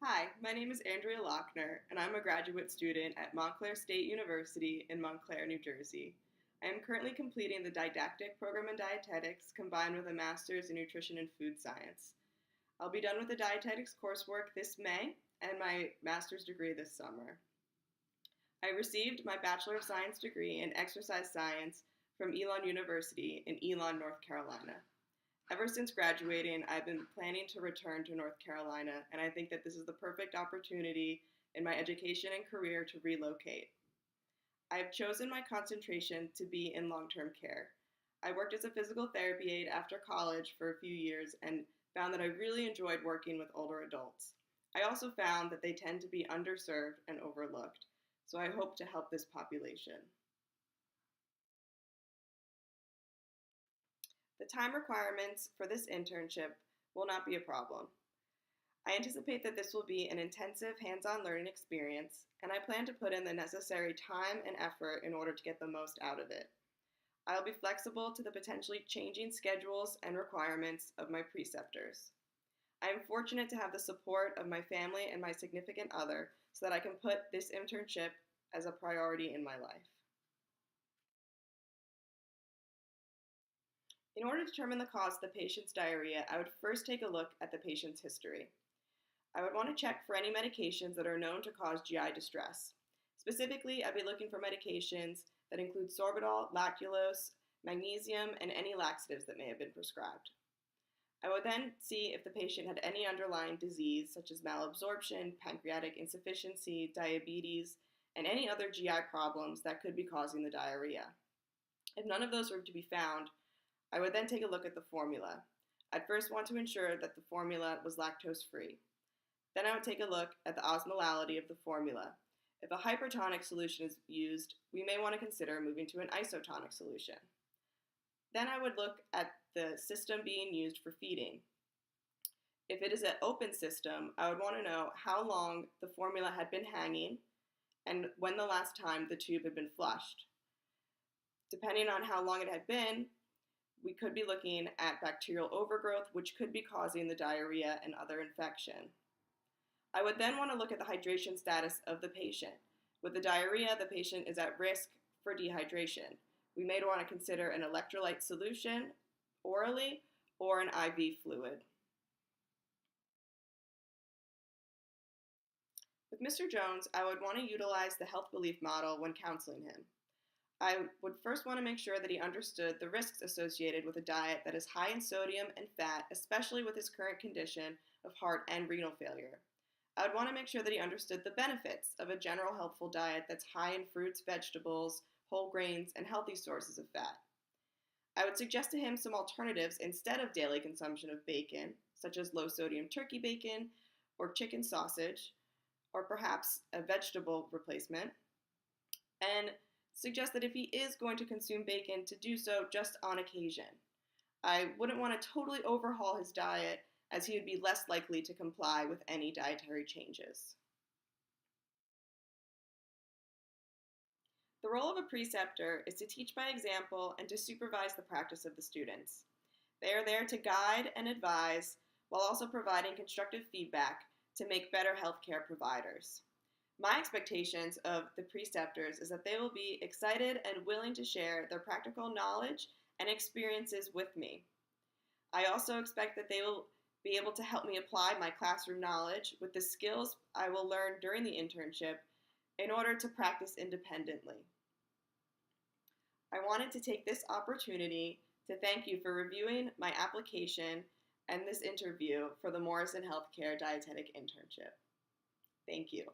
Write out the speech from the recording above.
Hi, my name is Andrea Lauckner, and I'm a graduate student at Montclair State University in Montclair, New Jersey. I am currently completing the Didactic program in Dietetics combined with a master's in Nutrition and Food Science. I'll be done with the Dietetics coursework this May and my master's degree this summer. I received my Bachelor of Science degree in Exercise Science from Elon University in Elon, North Carolina. Ever since graduating, I've been planning to return to North Carolina, and I think that this is the perfect opportunity in my education and career to relocate. I have chosen my concentration to be in long-term care. I worked as a physical therapy aide after college for a few years and found that I really enjoyed working with older adults. I also found that they tend to be underserved and overlooked, so I hope to help this population. The time requirements for this internship will not be a problem. I anticipate that this will be an intensive hands-on learning experience, and I plan to put in the necessary time and effort in order to get the most out of it. I'll be flexible to the potentially changing schedules and requirements of my preceptors. I am fortunate to have the support of my family and my significant other so that I can put this internship as a priority in my life. In order to determine the cause of the patient's diarrhea, I would first take a look at the patient's history. I would want to check for any medications that are known to cause GI distress. Specifically, I'd be looking for medications that include sorbitol, lactulose, magnesium, and any laxatives that may have been prescribed. I would then see if the patient had any underlying disease such as malabsorption, pancreatic insufficiency, diabetes, and any other GI problems that could be causing the diarrhea. If none of those were to be found, I would then take a look at the formula. I'd first want to ensure that the formula was lactose-free. Then I would take a look at the osmolality of the formula. If a hypertonic solution is used, we may want to consider moving to an isotonic solution. Then I would look at the system being used for feeding. If it is an open system, I would want to know how long the formula had been hanging and when the last time the tube had been flushed. Depending on how long it had been, we could be looking at bacterial overgrowth, which could be causing the diarrhea and other infection. I would then want to look at the hydration status of the patient. With the diarrhea, the patient is at risk for dehydration. We may want to consider an electrolyte solution orally or an IV fluid. With Mr. Jones, I would want to utilize the health belief model when counseling him. I would first want to make sure that he understood the risks associated with a diet that is high in sodium and fat, especially with his current condition of heart and renal failure. I would want to make sure that he understood the benefits of a general healthful diet that's high in fruits, vegetables, whole grains, and healthy sources of fat. I would suggest to him some alternatives instead of daily consumption of bacon, such as low-sodium turkey bacon or chicken sausage, or perhaps a vegetable replacement, and suggest that if he is going to consume bacon, to do so just on occasion. I wouldn't want to totally overhaul his diet, as he would be less likely to comply with any dietary changes. The role of a preceptor is to teach by example and to supervise the practice of the students. They are there to guide and advise while also providing constructive feedback to make better healthcare providers. My expectations of the preceptors is that they will be excited and willing to share their practical knowledge and experiences with me. I also expect that they will be able to help me apply my classroom knowledge with the skills I will learn during the internship in order to practice independently. I wanted to take this opportunity to thank you for reviewing my application and this interview for the Morrison Healthcare Dietetic Internship. Thank you.